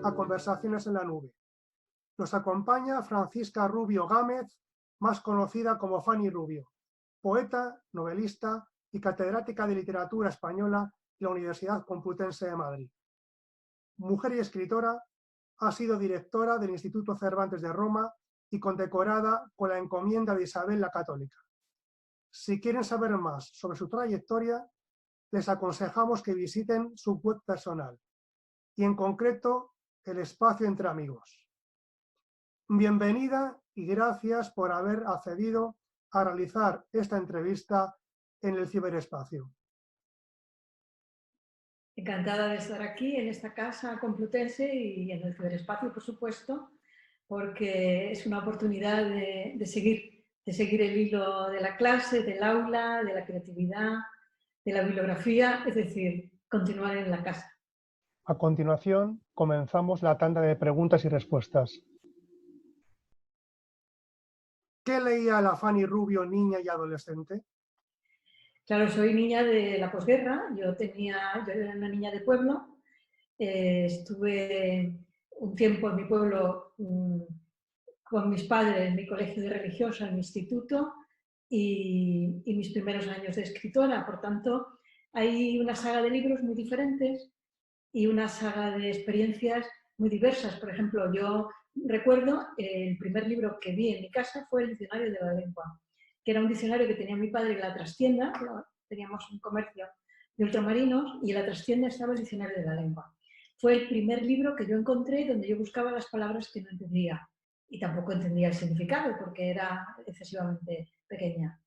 a Conversaciones en la Nube. Nos acompaña Francisca Rubio Gámez, más conocida como Fanny Rubio, poeta, novelista y catedrática de Literatura Española de la Universidad Complutense de Madrid. Mujer y escritora, ha sido directora del Instituto Cervantes de Roma y condecorada con la encomienda de Isabel la Católica. Si quieren saber más sobre su trayectoria, les aconsejamos que visiten su web personal y en concreto el espacio Entre Amigos. Bienvenida y gracias por haber accedido a realizar esta entrevista en el ciberespacio. Encantada de estar aquí en esta casa complutense y en el ciberespacio, por supuesto, porque es una oportunidad de seguir el hilo de la clase, del aula, de la creatividad, de la bibliografía, es decir, continuar en la casa. A continuación, comenzamos la tanda de preguntas y respuestas. ¿Qué leía la Fanny Rubio niña y adolescente? Claro, soy niña de la posguerra, yo era una niña de pueblo, estuve un tiempo en mi pueblo con mis padres en mi colegio de religiosa, en mi instituto, y mis primeros años de escritora. Por tanto, hay una saga de libros muy diferentes y una saga de experiencias muy diversas. Por ejemplo, yo recuerdo el primer libro que vi en mi casa fue el Diccionario de la Lengua, que era un diccionario que tenía mi padre en la trastienda, teníamos un comercio de ultramarinos, y en la trastienda estaba el Diccionario de la Lengua. Fue el primer libro que yo encontré donde yo buscaba las palabras que no entendía, y tampoco entendía el significado porque era excesivamente pequeña.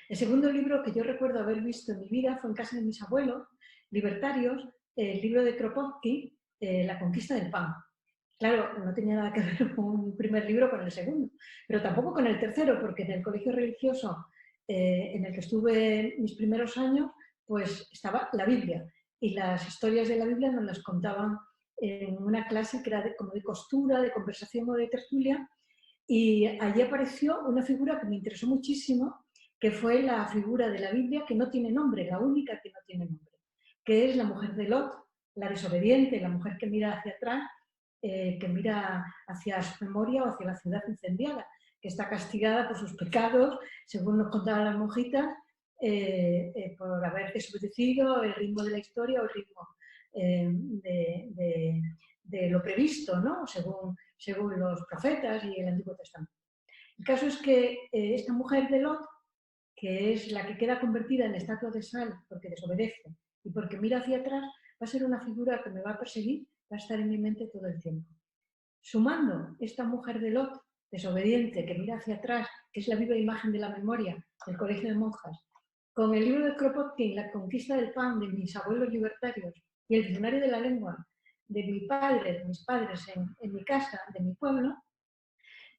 El segundo libro que yo recuerdo haber visto en mi vida fue en casa de mis abuelos, libertarios, el libro de Kropotkin, La conquista del pan. Claro, no tenía nada que ver con un primer libro con el segundo, pero tampoco con el tercero, porque en el colegio religioso en el que estuve mis primeros años, pues estaba la Biblia, y las historias de la Biblia nos las contaban en una clase que era como de costura, de conversación o de tertulia, y allí apareció una figura que me interesó muchísimo, que fue la figura de la Biblia que no tiene nombre, la única que no tiene nombre, que es la mujer de Lot, la desobediente, la mujer que mira hacia atrás, que mira hacia su memoria o hacia la ciudad incendiada, que está castigada por sus pecados, según nos contaban las monjitas, por haber desobedecido el ritmo de la historia o el ritmo de lo previsto, ¿no? según los profetas y el Antiguo Testamento. El caso es que esta mujer de Lot, que es la que queda convertida en estatua de sal porque desobedece y porque mira hacia atrás, va a ser una figura que me va a perseguir, va a estar en mi mente todo el tiempo. Sumando esta mujer de Lot, desobediente, que mira hacia atrás, que es la viva imagen de la memoria del colegio de monjas, con el libro de Kropotkin, La conquista del pan, de mis abuelos libertarios, y el diccionario de la lengua de mi padre, de mis padres en mi casa, de mi pueblo,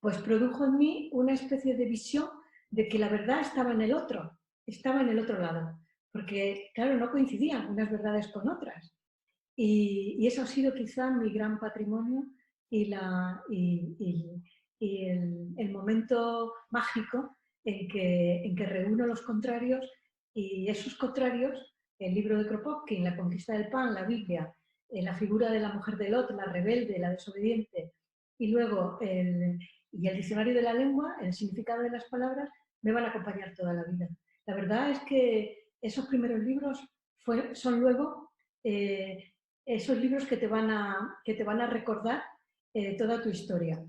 pues produjo en mí una especie de visión de que la verdad estaba en el otro lado, porque, claro, no coincidían unas verdades con otras. Y eso ha sido quizá mi gran patrimonio y el momento mágico en que reúno los contrarios, y esos contrarios, el libro de Kropotkin, La conquista del pan, la Biblia, la figura de la mujer de Lot, la rebelde, la desobediente, y luego el diccionario de la lengua, el significado de las palabras, me van a acompañar toda la vida. La verdad es que esos primeros libros son luego esos libros que te van a recordar toda tu historia.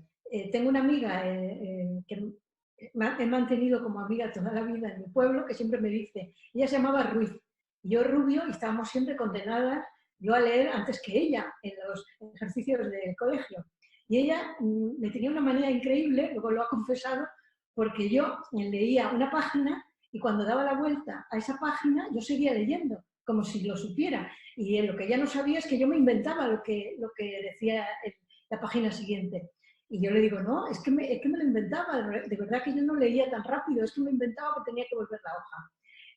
Tengo una amiga que he mantenido como amiga toda la vida en mi pueblo, que siempre me dice, ella se llamaba Ruiz, y yo Rubio, y estábamos siempre condenadas, yo a leer antes que ella en los ejercicios del colegio. Y ella me tenía una manera increíble, luego lo ha confesado, porque yo leía una página y cuando daba la vuelta a esa página yo seguía leyendo, como si lo supiera. Y lo que ella no sabía es que yo me inventaba lo que decía la página siguiente. Y yo le digo, no, es que me lo inventaba, de verdad que yo no leía tan rápido, es que me inventaba porque tenía que volver la hoja.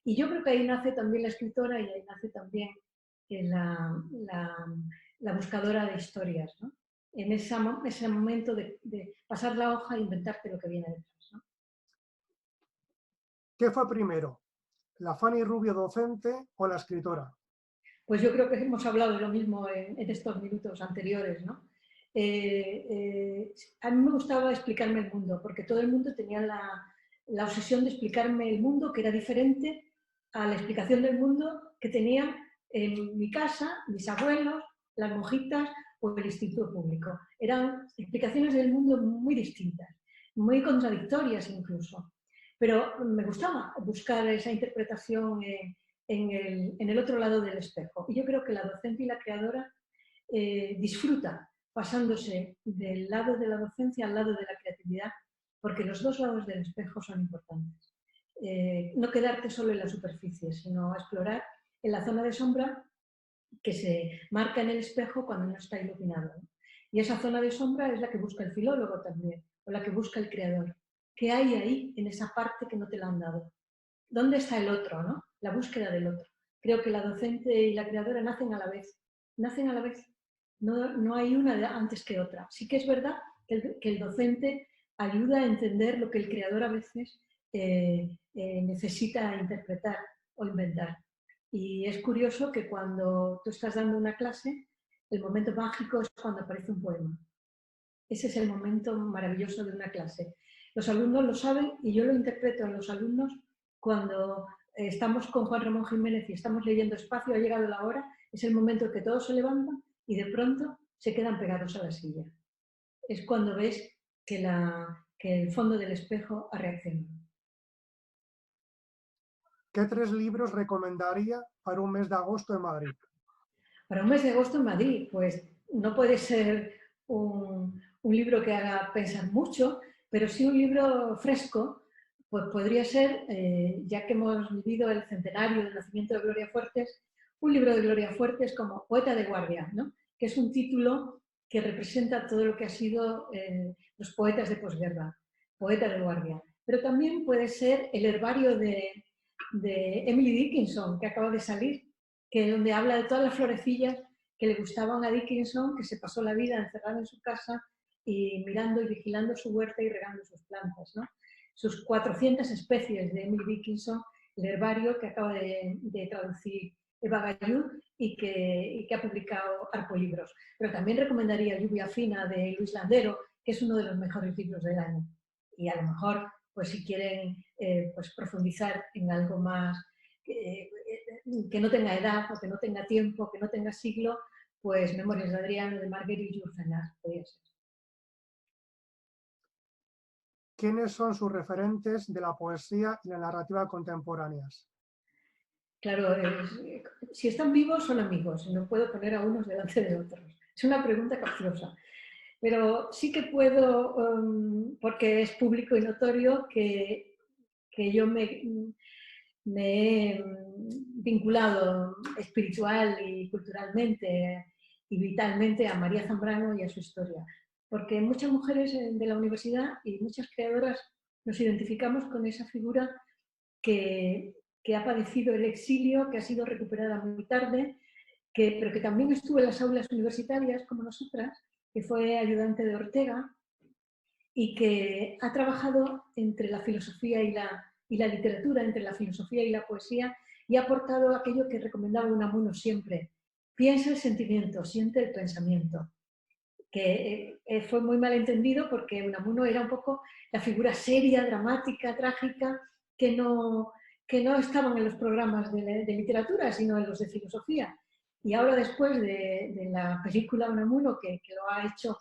Y yo creo que ahí nace también la escritora y ahí nace también la buscadora de historias, ¿no? En ese momento de pasar la hoja e inventarte lo que viene detrás, ¿no? ¿Qué fue primero, la Fanny Rubio docente o la escritora? Pues yo creo que hemos hablado de lo mismo en estos minutos anteriores, ¿no? A mí me gustaba explicarme el mundo, porque todo el mundo tenía la obsesión de explicarme el mundo, que era diferente a la explicación del mundo que tenían en mi casa, mis abuelos, las monjitas o el instituto público. Eran explicaciones del mundo muy distintas, muy contradictorias incluso. Pero me gustaba buscar esa interpretación en el otro lado del espejo. Y yo creo que la docente y la creadora disfruta pasándose del lado de la docencia al lado de la creatividad, porque los dos lados del espejo son importantes. No quedarte solo en la superficie, sino explorar en la zona de sombra que se marca en el espejo cuando no está iluminado. Y esa zona de sombra es la que busca el filólogo también, o la que busca el creador. ¿Qué hay ahí en esa parte que no te la han dado? ¿Dónde está el otro, no? La búsqueda del otro. Creo que la docente y la creadora nacen a la vez. Nacen a la vez. No hay una antes que otra. Sí que es verdad que el docente ayuda a entender lo que el creador a veces necesita interpretar o inventar. Y es curioso que cuando tú estás dando una clase, el momento mágico es cuando aparece un poema. Ese es el momento maravilloso de una clase. Los alumnos lo saben y yo lo interpreto en los alumnos cuando estamos con Juan Ramón Jiménez y estamos leyendo Espacio, ha llegado la hora, es el momento en que todos se levantan y de pronto se quedan pegados a la silla. Es cuando ves que el fondo del espejo ha reaccionado. ¿Qué 3 libros recomendaría para un mes de agosto en Madrid? Para un mes de agosto en Madrid, pues no puede ser un libro que haga pensar mucho, pero sí un libro fresco, pues podría ser, ya que hemos vivido el centenario del nacimiento de Gloria Fuertes, un libro de Gloria Fuertes como Poeta de Guardia, ¿no? Que es un título que representa todo lo que ha sido los poetas de posguerra, Poeta de Guardia. Pero también puede ser el herbario de Emily Dickinson, que acaba de salir, que donde habla de todas las florecillas que le gustaban a Dickinson, que se pasó la vida encerrado en su casa y mirando y vigilando su huerta y regando sus plantas, ¿no? Sus 400 especies de Emily Dickinson, el herbario que acaba de traducir Eva Gallú y que ha publicado Arpolibros. Pero también recomendaría Lluvia Fina de Luis Landero, que es uno de los mejores libros del año. Y a lo mejor, pues si quieren pues profundizar en algo más que no tenga edad, o que no tenga tiempo, que no tenga siglo, pues Memorias de Adriano de Marguerite Yourcenar podría ser. ¿Quiénes son sus referentes de la poesía y la narrativa contemporáneas? Claro, si están vivos son amigos, no puedo poner a unos delante de otros. Es una pregunta capciosa. Pero sí que puedo, porque es público y notorio, que yo me he vinculado espiritual y culturalmente y vitalmente a María Zambrano y a su historia. Porque muchas mujeres de la universidad y muchas creadoras nos identificamos con esa figura que ha padecido el exilio, que ha sido recuperada muy tarde, pero que también estuvo en las aulas universitarias como nosotras, que fue ayudante de Ortega y que ha trabajado entre la filosofía y la literatura, entre la filosofía y la poesía, y ha aportado aquello que recomendaba Unamuno siempre: piensa el sentimiento, siente el pensamiento. Que fue muy mal entendido porque Unamuno era un poco la figura seria, dramática, trágica, que no estaban en los programas de literatura, sino en los de filosofía. Y ahora, después de la película Unamuno, que lo ha hecho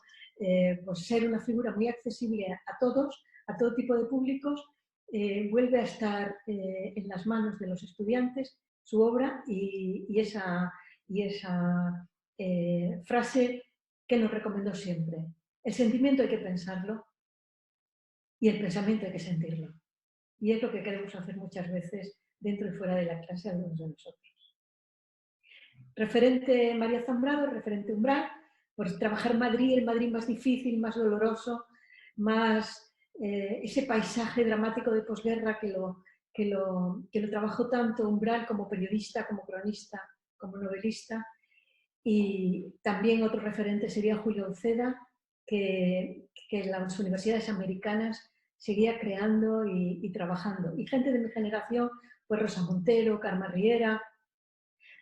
pues ser una figura muy accesible a todos, a todo tipo de públicos, vuelve a estar en las manos de los estudiantes su obra y esa frase que nos recomendó siempre: el sentimiento hay que pensarlo y el pensamiento hay que sentirlo. Y es lo que queremos hacer muchas veces dentro y fuera de la clase algunos de nosotros. Referente María Zambrano, referente Umbral, pues trabajar en Madrid, el Madrid más difícil, más doloroso, más ese paisaje dramático de posguerra que lo trabajó tanto Umbral como periodista, como cronista, como novelista. Y también otro referente sería Julio Uceda, que en las universidades americanas seguía creando y trabajando. Y gente de mi generación, pues Rosa Montero, Carmen Riera,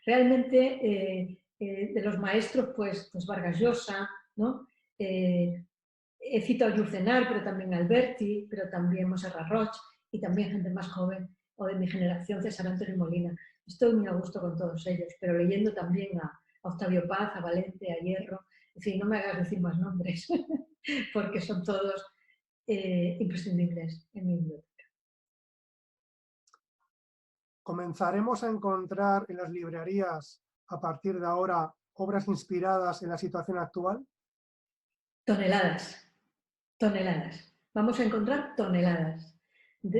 Realmente de los maestros, pues Vargas Llosa, ¿no? He citado a Yurcenar, pero también a Alberti, pero también Montserrat Roig y también gente más joven o de mi generación, César Antonio Molina. Estoy muy a gusto con todos ellos, pero leyendo también a Octavio Paz, a Valente, a Hierro, en fin, no me hagas decir más nombres, porque son todos imprescindibles en mi biblioteca. ¿Comenzaremos a encontrar en las librerías a partir de ahora obras inspiradas en la situación actual? Toneladas, toneladas. Vamos a encontrar toneladas.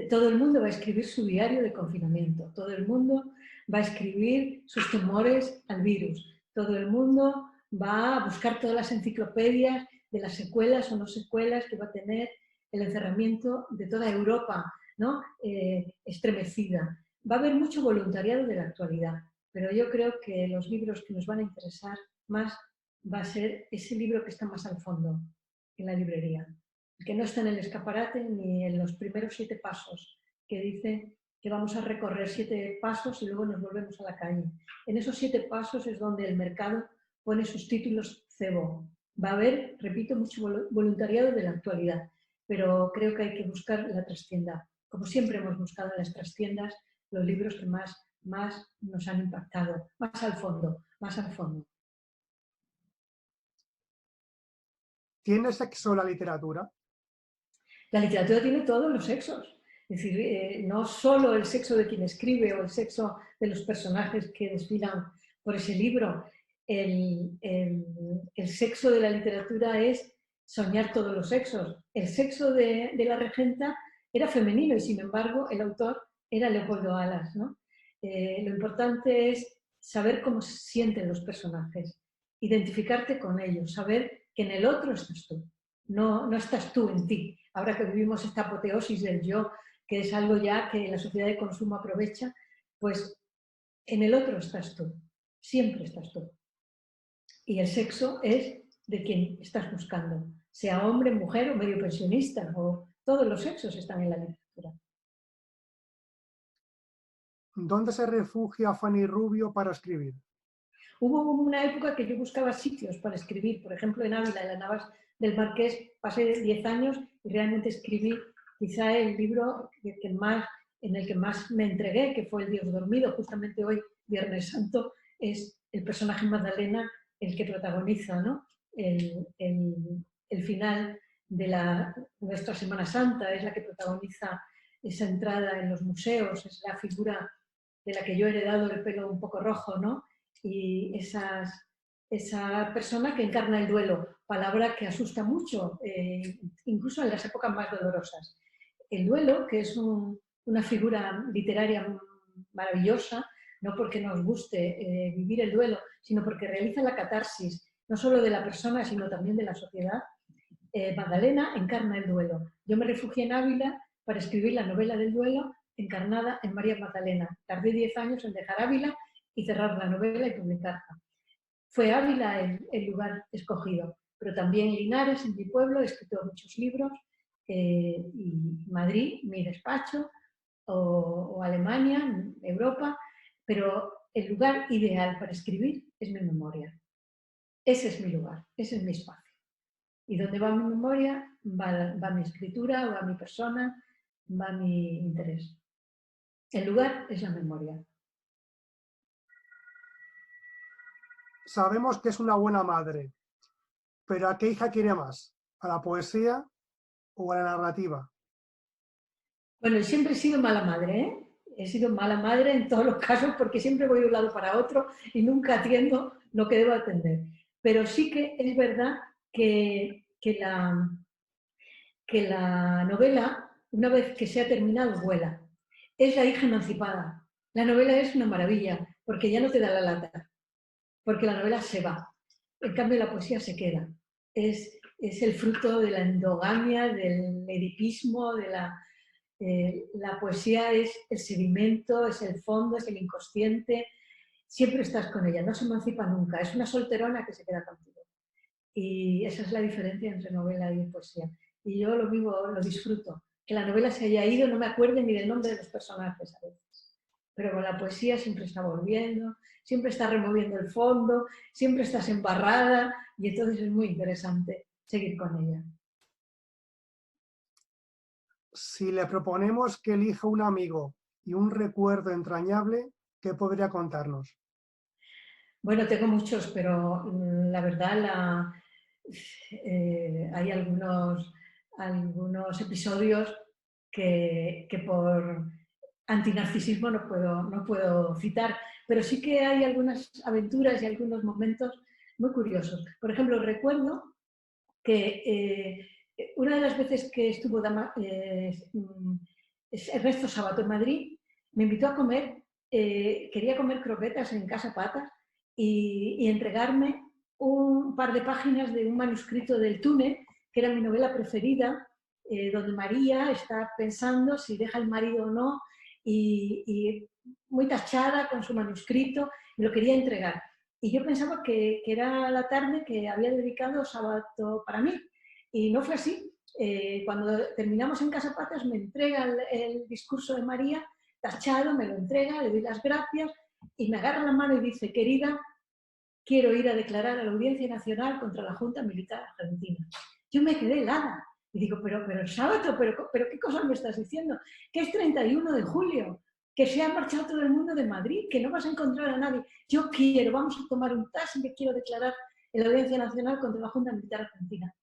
Todo el mundo va a escribir su diario de confinamiento, todo el mundo va a escribir sus temores al virus, todo el mundo va a buscar todas las enciclopedias de las secuelas o no secuelas que va a tener el encerramiento de toda Europa, ¿no? Estremecida. Va a haber mucho voluntariado de la actualidad, pero yo creo que los libros que nos van a interesar más va a ser ese libro que está más al fondo en la librería, que no está en el escaparate ni en los primeros 7 pasos, que dice que vamos a recorrer 7 pasos y luego nos volvemos a la calle. En esos 7 pasos es donde el mercado pone sus títulos cebo. Va a haber, repito, mucho voluntariado de la actualidad, pero creo que hay que buscar la trastienda. Como siempre hemos buscado en las trastiendas los libros que más nos han impactado, más al fondo, más al fondo. ¿Tiene sexo la literatura? La literatura tiene todos los sexos. Es decir, no solo el sexo de quien escribe o el sexo de los personajes que desfilan por ese libro. El sexo de la literatura es soñar todos los sexos. El sexo de la regenta era femenino y, sin embargo, el autor era Leopoldo Alas, ¿no? Lo importante es saber cómo se sienten los personajes, identificarte con ellos, saber que en el otro estás tú, no estás tú en ti. Ahora que vivimos esta apoteosis del yo, que es algo ya que la sociedad de consumo aprovecha, pues en el otro estás tú, siempre estás tú. Y el sexo es de quien estás buscando, sea hombre, mujer o medio pensionista, o todos los sexos están en la literatura. ¿Dónde se refugia Fanny Rubio para escribir? Hubo una época que yo buscaba sitios para escribir, por ejemplo en Ávila, en las Navas del Marqués, pasé 10 años y realmente escribí quizá el libro en el que más me entregué, que fue El Dios Dormido. Justamente hoy, Viernes Santo, es el personaje Magdalena el que protagoniza, ¿no? el final de nuestra Semana Santa, es la que protagoniza esa entrada en los museos, es la figura de la que yo he heredado el pelo un poco rojo, ¿no? Y esa persona que encarna el duelo, palabra que asusta mucho, incluso en las épocas más dolorosas. El duelo, que es una figura literaria maravillosa, no porque nos guste vivir el duelo, sino porque realiza la catarsis, no solo de la persona, sino también de la sociedad. Magdalena encarna el duelo. Yo me refugié en Ávila para escribir la novela del duelo encarnada en María Magdalena. Tardé 10 años en dejar Ávila y cerrar la novela y publicarla. Fue Ávila el lugar escogido, pero también Linares, en mi pueblo, he escrito muchos libros, y Madrid, mi despacho, o Alemania, Europa, pero el lugar ideal para escribir es mi memoria. Ese es mi lugar, ese es mi espacio. Y donde va mi memoria, va mi escritura, va mi persona, va mi interés. El lugar es la memoria. Sabemos que es una buena madre, pero ¿a qué hija quiere más? ¿A la poesía o a la narrativa? Bueno, siempre he sido mala madre, ¿eh? He sido mala madre en todos los casos porque siempre voy de un lado para otro y nunca atiendo lo que debo atender. Pero sí que es verdad que la novela, una vez que se ha terminado, vuela. Es la hija emancipada. La novela es una maravilla porque ya no te da la lata, porque la novela se va. En cambio, la poesía se queda. Es el fruto de la endogamia, del edipismo, la poesía es el sedimento, es el fondo, es el inconsciente. Siempre estás con ella, no se emancipa nunca. Es una solterona que se queda contigo. Y esa es la diferencia entre novela y poesía. Y yo lo vivo, lo disfruto. Que la novela se haya ido, no me acuerde ni del nombre de los personajes a veces. pero con la poesía siempre está volviendo, siempre está removiendo el fondo, siempre estás embarrada y entonces es muy interesante seguir con ella. Si le proponemos que elija un amigo y un recuerdo entrañable, ¿qué podría contarnos? Bueno, tengo muchos, pero la verdad hay algunos episodios que por antinarcisismo no puedo citar, pero sí que hay algunas aventuras y algunos momentos muy curiosos. Por ejemplo, recuerdo que una de las veces que estuvo Ernesto Sabato en Madrid, me invitó a comer, quería comer croquetas en Casa Patas y entregarme un par de páginas de un manuscrito del Túnel, que era mi novela preferida, donde María está pensando si deja el marido o no, y muy tachada con su manuscrito, y lo quería entregar. Y yo pensaba que era la tarde que había dedicado Sabato para mí. Y no fue así. Cuando terminamos en Casa Patas, me entrega el discurso de María, tachado, me lo entrega, le doy las gracias y me agarra la mano y dice, querida, quiero ir a declarar a la Audiencia Nacional contra la Junta Militar Argentina. Yo me quedé helada. Y digo, pero Sábato, pero ¿qué cosas me estás diciendo? Que es 31 de julio, que se ha marchado todo el mundo de Madrid, que no vas a encontrar a nadie. Yo quiero, vamos a tomar un taxi, que quiero declarar en la Audiencia Nacional contra la Junta Militar Argentina.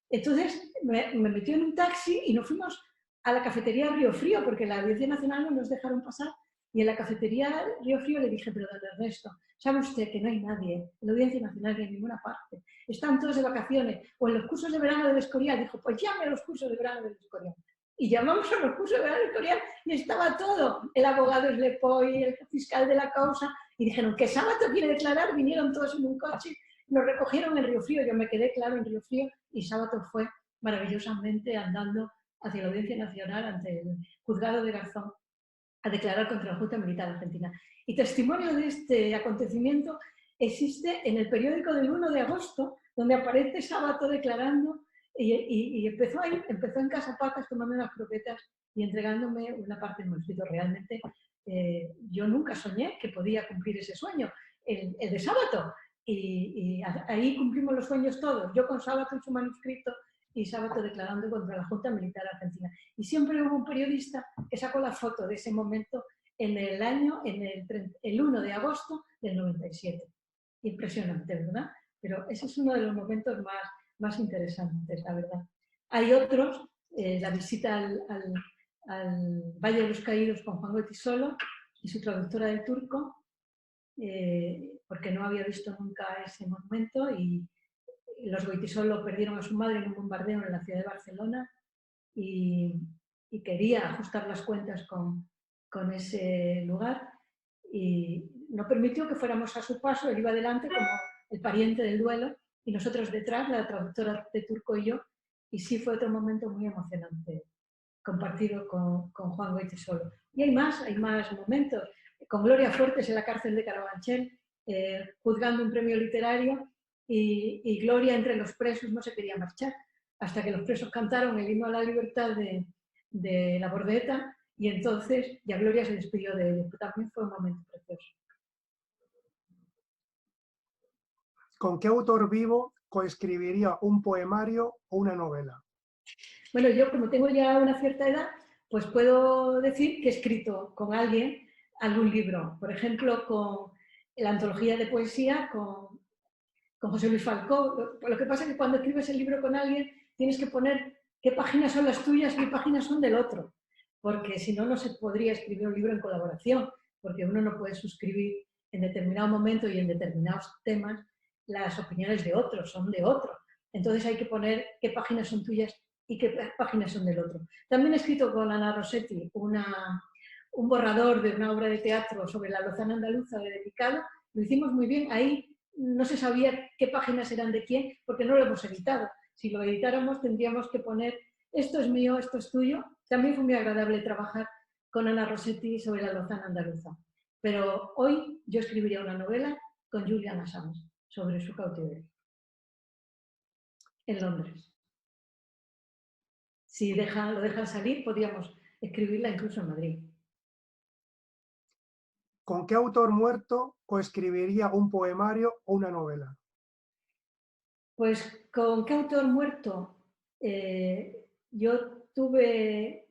Entonces me metió en un taxi y nos fuimos a la cafetería Río Frío, porque la Audiencia Nacional no nos dejaron pasar. Y en la cafetería Río Frío le dije, pero don Ernesto, ¿sabe usted que no hay nadie en la Audiencia Nacional ni en ninguna parte? Están todos de vacaciones o en los cursos de verano del Escorial. Dijo, pues llame a los cursos de verano del Escorial. Y llamamos a los cursos de verano del Escorial y estaba todo. El abogado Eslepoy, el fiscal de la causa, y dijeron, ¿qué Sábato quiere declarar? Vinieron todos en un coche, nos recogieron en Río Frío. Yo me quedé, claro, en Río Frío y Sábato fue maravillosamente andando hacia la Audiencia Nacional ante el juzgado de Garzón a declarar contra la Junta Militar Argentina. Y testimonio de este acontecimiento existe en el periódico del 1 de agosto, donde aparece Sábato declarando y empezó ahí, empezó en Casa Patas tomando unas croquetas y entregándome una parte del manuscrito. Realmente yo nunca soñé que podía cumplir ese sueño, el de Sábato. Y ahí cumplimos los sueños todos, yo con Sábato en su manuscrito y Sábato declarando contra la Junta Militar Argentina. Y siempre hubo un periodista que sacó la foto de ese momento en el 1 de agosto del 97. Impresionante, ¿verdad? Pero ese es uno de los momentos más interesantes, la verdad. Hay otros, la visita al Valle de los Caídos con Juan Goytisolo y su traductora del turco, porque no había visto nunca ese monumento y los Goytisolo perdieron a su madre en un bombardeo en la ciudad de Barcelona y quería ajustar las cuentas con ese lugar y no permitió que fuéramos a su paso, él iba adelante como el pariente del duelo y nosotros detrás, la traductora de turco y yo, y sí fue otro momento muy emocionante compartido con Juan Goytisolo. Y hay más momentos, con Gloria Fuertes en la cárcel de Carabanchel, juzgando un premio literario y Gloria entre los presos no se quería marchar, hasta que los presos cantaron el himno a la libertad de la Bordeta y entonces ya Gloria se despidió de ellos. También fue un momento precioso. ¿Con qué autor vivo coescribiría un poemario o una novela? Bueno, yo como tengo ya una cierta edad, pues puedo decir que he escrito con alguien algún libro. Por ejemplo, con la antología de poesía con José Luis Falcó. Lo que pasa es que cuando escribes el libro con alguien tienes que poner qué páginas son las tuyas y qué páginas son del otro, porque si no, no se podría escribir un libro en colaboración, porque uno no puede suscribir en determinado momento y en determinados temas las opiniones de otros, son de otro. Entonces hay que poner qué páginas son tuyas y qué páginas son del otro. También he escrito con Ana Rossetti un borrador de una obra de teatro sobre la Lozana andaluza de Picado. Lo hicimos muy bien. Ahí no se sabía qué páginas eran de quién, porque no lo hemos editado. Si lo editáramos tendríamos que poner esto es mío, esto es tuyo. También fue muy agradable trabajar con Ana Rossetti sobre la Lozana andaluza. Pero hoy yo escribiría una novela con Julian Assange sobre su cautiverio en Londres. Si lo dejan salir, podríamos escribirla incluso en Madrid. ¿Con qué autor muerto coescribiría un poemario o una novela? Pues, ¿con qué autor muerto? Yo tuve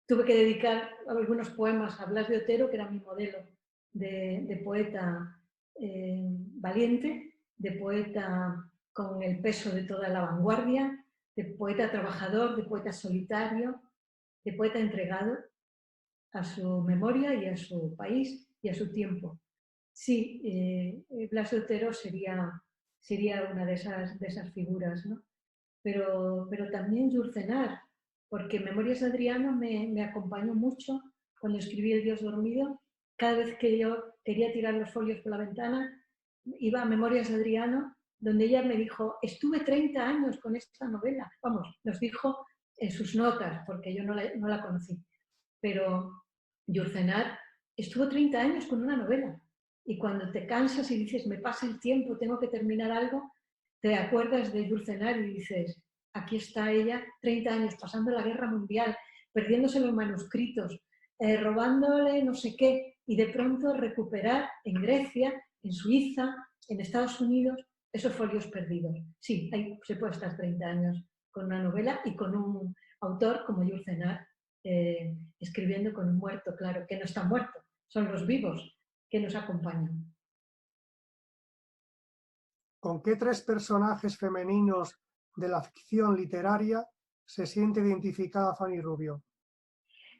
que dedicar algunos poemas a Blas de Otero, que era mi modelo de poeta valiente, de poeta con el peso de toda la vanguardia, de poeta trabajador, de poeta solitario, de poeta entregado a su memoria y a su país y a su tiempo. Sí, Blas de Otero sería una de esas figuras, ¿no? Pero también Yurcenar, porque Memorias de Adriano me acompañó mucho cuando escribí El Dios dormido. Cada vez que yo quería tirar los folios por la ventana, iba a Memorias de Adriano, donde ella me dijo, estuve 30 años con esta novela. Vamos, nos dijo en sus notas, porque yo no la conocí. Pero Yurcenar estuvo 30 años con una novela. Y cuando te cansas y dices, me pasa el tiempo, tengo que terminar algo, te acuerdas de Yurcenar y dices, aquí está ella, 30 años, pasando la guerra mundial, perdiéndose los manuscritos, robándole no sé qué, y de pronto recuperar en Grecia, en Suiza, en Estados Unidos, esos folios perdidos. Sí, se puede estar 30 años con una novela y con un autor como Yurcenar, escribiendo con un muerto, claro, que no está muerto, son los vivos que nos acompañan. ¿Con qué tres personajes femeninos de la ficción literaria se siente identificada Fanny Rubio?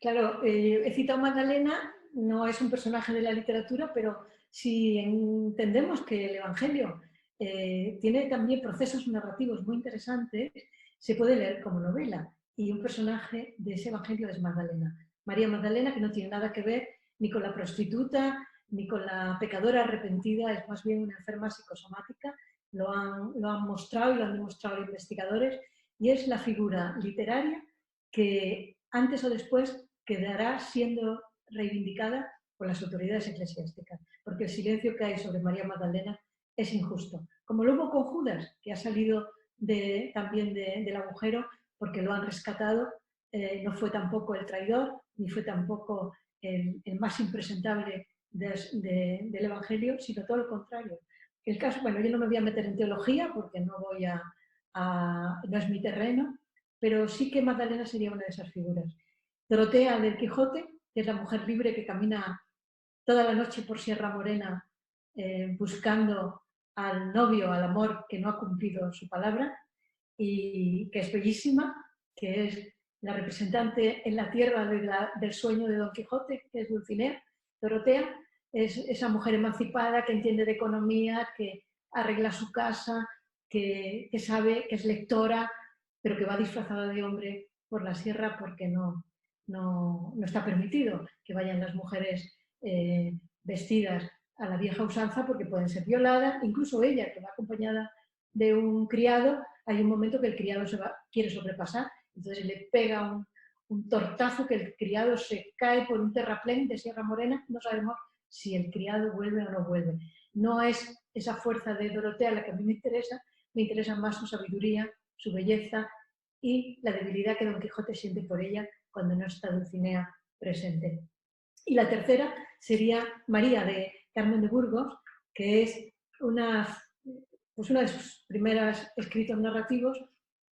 Claro, he citado a Magdalena, no es un personaje de la literatura, pero si entendemos que el Evangelio tiene también procesos narrativos muy interesantes, se puede leer como novela. Y un personaje de ese Evangelio es Magdalena. María Magdalena, que no tiene nada que ver ni con la prostituta, ni con la pecadora arrepentida, es más bien una enferma psicosomática. Lo han mostrado y lo han demostrado investigadores, y es la figura literaria que antes o después quedará siendo reivindicada por las autoridades eclesiásticas, porque el silencio que hay sobre María Magdalena es injusto. Como lo hubo con Judas, que ha salido también del agujero porque lo han rescatado, no fue tampoco el traidor, ni fue tampoco el más impresentable del Evangelio, sino todo lo contrario. El caso, bueno, yo no me voy a meter en teología porque no es mi terreno, pero sí que Magdalena sería una de esas figuras. Dorotea del Quijote, que es la mujer libre que camina toda la noche por Sierra Morena buscando al novio, al amor que no ha cumplido su palabra, y que es bellísima, que es la representante en la tierra del sueño de Don Quijote, que es Dulcinea. Dorotea es esa mujer emancipada que entiende de economía, que arregla su casa, que sabe, que es lectora, pero que va disfrazada de hombre por la sierra porque no está permitido que vayan las mujeres vestidas a la vieja usanza porque pueden ser violadas. Incluso ella, que va acompañada de un criado, hay un momento que el criado quiere sobrepasar, entonces le pega un tortazo que el criado se cae por un terraplén de Sierra Morena. No sabemos si el criado vuelve o no vuelve. No es esa fuerza de Dorotea la que a mí me interesa más su sabiduría, su belleza y la debilidad que Don Quijote siente por ella cuando no está Dulcinea presente. Y la tercera sería María de Carmen de Burgos, que es una de sus primeros escritos narrativos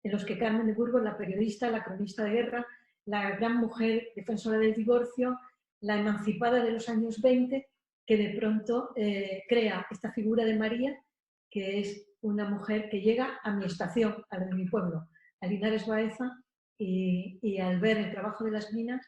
en los que Carmen de Burgos, la periodista, la cronista de guerra, la gran mujer defensora del divorcio, la emancipada de los años 20, que de pronto crea esta figura de María, que es una mujer que llega a mi estación, a la de mi pueblo, a Linares Baeza, y al ver el trabajo de las minas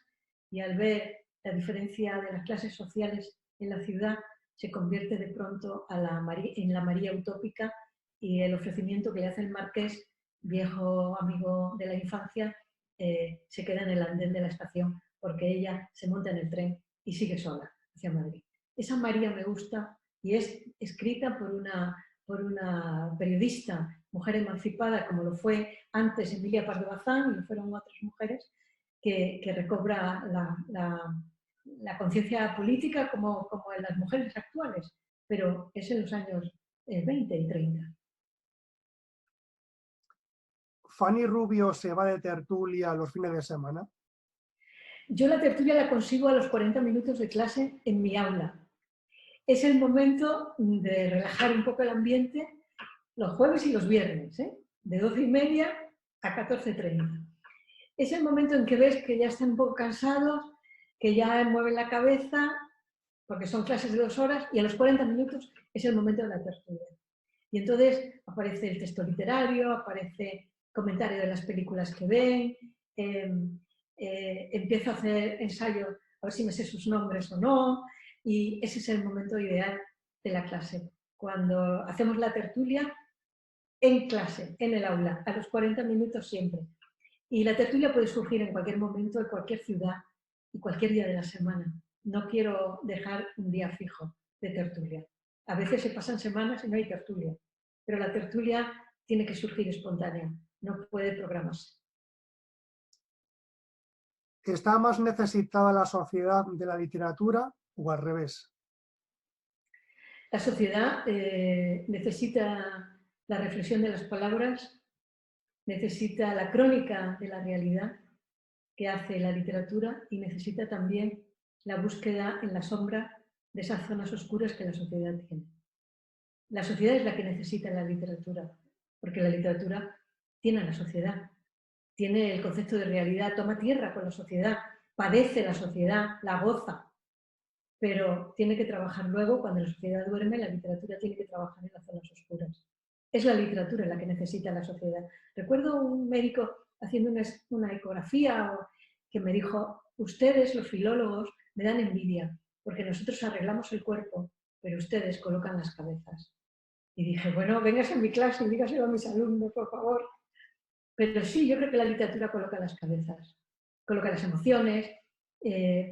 y al ver la diferencia de las clases sociales en la ciudad, se convierte de pronto en la María utópica, y el ofrecimiento que le hace el marqués, viejo amigo de la infancia, se queda en el andén de la estación porque ella se monta en el tren y sigue sola hacia Madrid. Esa María me gusta y es escrita por una periodista, mujer emancipada, como lo fue antes Emilia Paz de Bazán y lo fueron otras mujeres, que recobra la conciencia política como en las mujeres actuales, pero es en los años 20 y 30. ¿Fanny Rubio se va de tertulia los fines de semana? Yo la tertulia la consigo a los 40 minutos de clase en mi aula. Es el momento de relajar un poco el ambiente los jueves y los viernes, de 12:30 a 14:30. Es el momento en que ves que ya están un poco cansados, que ya mueven la cabeza, porque son clases de 2 horas, y a los 40 minutos es el momento de la tertulia. Y entonces aparece el texto literario, aparece comentario de las películas que ven, empiezo a hacer ensayo a ver si me sé sus nombres o no, y ese es el momento ideal de la clase. Cuando hacemos la tertulia en clase, en el aula, a los 40 minutos siempre. Y la tertulia puede surgir en cualquier momento, en cualquier ciudad y cualquier día de la semana. No quiero dejar un día fijo de tertulia. A veces se pasan semanas y no hay tertulia, pero la tertulia tiene que surgir espontánea, no puede programarse. ¿Está más necesitada la sociedad de la literatura o al revés? La sociedad necesita la reflexión de las palabras, necesita la crónica de la realidad que hace la literatura y necesita también la búsqueda en la sombra de esas zonas oscuras que la sociedad tiene. La sociedad es la que necesita la literatura, porque la literatura tiene a la sociedad, tiene el concepto de realidad, toma tierra con la sociedad, padece la sociedad, la goza, pero tiene que trabajar luego, cuando la sociedad duerme, la literatura tiene que trabajar en las zonas oscuras. Es la literatura la que necesita la sociedad. Recuerdo un médico haciendo una ecografía que me dijo: ustedes, los filólogos, me dan envidia, porque nosotros arreglamos el cuerpo, pero ustedes colocan las cabezas. Y dije, bueno, vengas a mi clase y dígaselo a mis alumnos, por favor. Pero sí, yo creo que la literatura coloca las cabezas, coloca las emociones,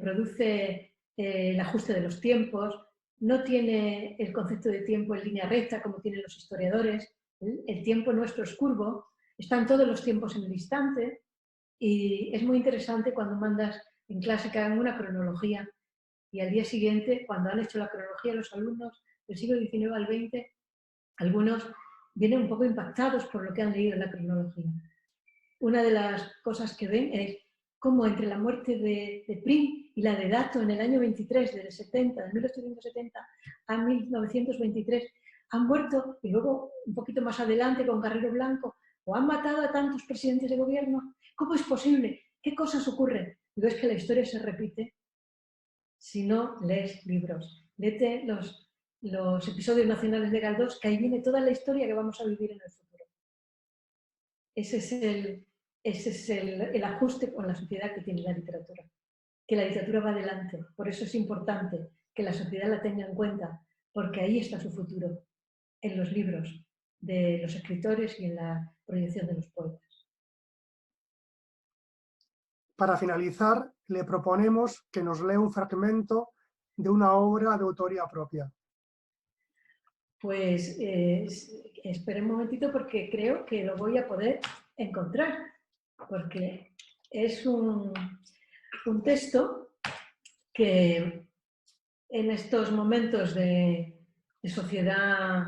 produce el ajuste de los tiempos, no tiene el concepto de tiempo en línea recta como tienen los historiadores. El tiempo nuestro es curvo, están todos los tiempos en el instante, y es muy interesante cuando mandas en clase que hagan una cronología y al día siguiente, cuando han hecho la cronología los alumnos del siglo XIX al XX, algunos vienen un poco impactados por lo que han leído en la cronología. Una de las cosas que ven es cómo entre la muerte de Prim y la de Dato en el año 23, de 1870 a 1923, han muerto, y luego un poquito más adelante con Carrero Blanco, o han matado a tantos presidentes de gobierno. ¿Cómo es posible? ¿Qué cosas ocurren? Y ves que la historia se repite si no lees libros. Léete los episodios nacionales de Galdós, que ahí viene toda la historia que vamos a vivir en el futuro. Ese es el ajuste con la sociedad que tiene la literatura. Que la literatura va adelante. Por eso es importante que la sociedad la tenga en cuenta, porque ahí está su futuro, en los libros de los escritores y en la proyección de los poetas. Para finalizar, le proponemos que nos lea un fragmento de una obra de autoría propia. Pues espera un momentito, porque creo que lo voy a poder encontrar, porque es un texto que en estos momentos de sociedad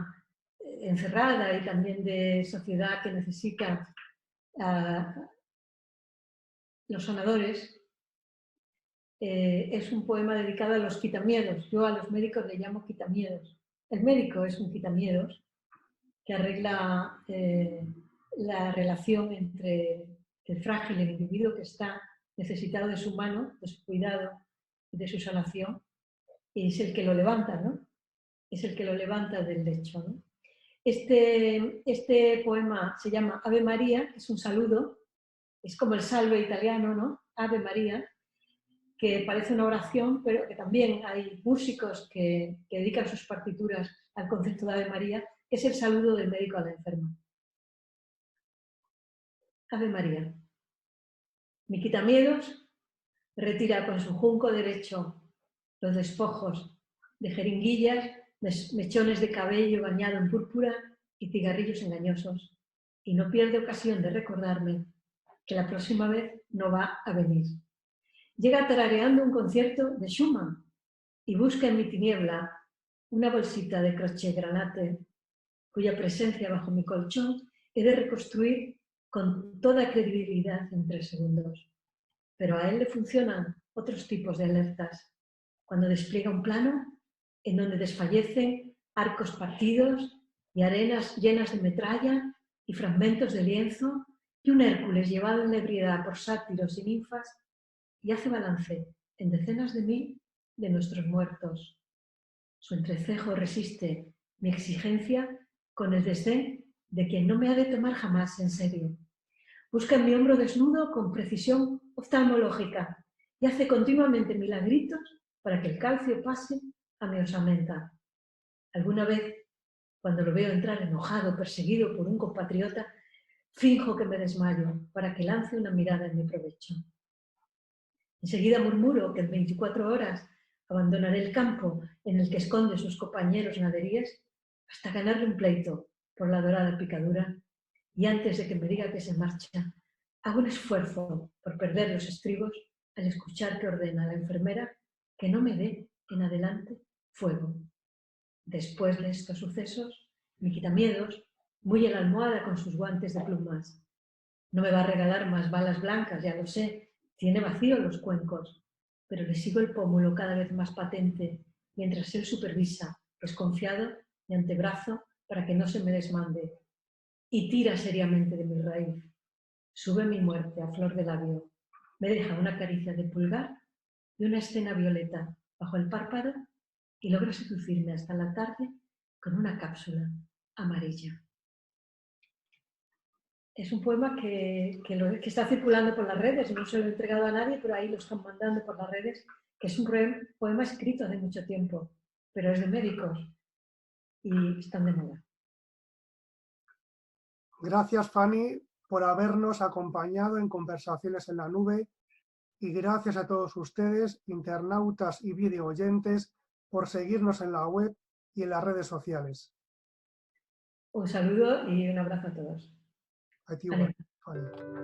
encerrada y también de sociedad que necesita los sanadores, es un poema dedicado a los quitamiedos. Yo a los médicos le llamo quitamiedos. El médico es un quitamiedos que arregla la relación entre el frágil, el individuo que está necesitado de su mano, de su cuidado y de su sanación, y es el que lo levanta, ¿no? Es el que lo levanta del lecho, ¿no? Este poema se llama Ave María, que es un saludo, es como el salve italiano, ¿no? Ave María, que parece una oración, pero que también hay músicos que dedican sus partituras al concepto de Ave María, que es el saludo del médico a la enferma. Ave María. Mi quitamiedos retira con su junco derecho los despojos de jeringuillas, mechones de cabello bañado en púrpura y cigarrillos engañosos, y no pierde ocasión de recordarme que la próxima vez no va a venir. Llega tarareando un concierto de Schumann y busca en mi tiniebla una bolsita de crochet granate, cuya presencia bajo mi colchón he de reconstruir con toda credibilidad en 3 segundos. Pero a él le funcionan otros tipos de alertas, cuando despliega un plano en donde desfallecen arcos partidos y arenas llenas de metralla y fragmentos de lienzo, y un Hércules llevado en la ebriedad por sátiros y ninfas, y hace balance en decenas de mil de nuestros muertos. Su entrecejo resiste mi exigencia con el desdén de quien no me ha de tomar jamás en serio. Busca en mi hombro desnudo con precisión oftalmológica y hace continuamente milagritos para que el calcio pase a mi osamenta. Alguna vez, cuando lo veo entrar enojado, perseguido por un compatriota, finjo que me desmayo para que lance una mirada en mi provecho. Enseguida murmuro que en 24 horas abandonaré el campo en el que esconde sus compañeros naderíes hasta ganarle un pleito por la dorada picadura, y antes de que me diga que se marcha, hago un esfuerzo por perder los estribos al escuchar que ordena a la enfermera que no me dé en adelante fuego. Después de estos sucesos, mi quitamiedos mulle la almohada con sus guantes de plumas. No me va a regalar más balas blancas, ya lo sé, tiene vacíos los cuencos, pero le sigo el pómulo cada vez más patente, mientras él supervisa, desconfiado, mi antebrazo para que no se me desmande, y tira seriamente de mi raíz. Sube mi muerte a flor de labio, me deja una caricia de pulgar y una escena violeta bajo el párpado y logra seducirme hasta la tarde con una cápsula amarilla. Es un poema que está circulando por las redes, no se lo he entregado a nadie, pero ahí lo están mandando por las redes, que es un poema escrito hace mucho tiempo, pero es de médicos y están de moda. Gracias, Fanny, por habernos acompañado en Conversaciones en la Nube, y gracias a todos ustedes, internautas y video oyentes, por seguirnos en la web y en las redes sociales. Un saludo y un abrazo a todos. A ti igual, Fanny.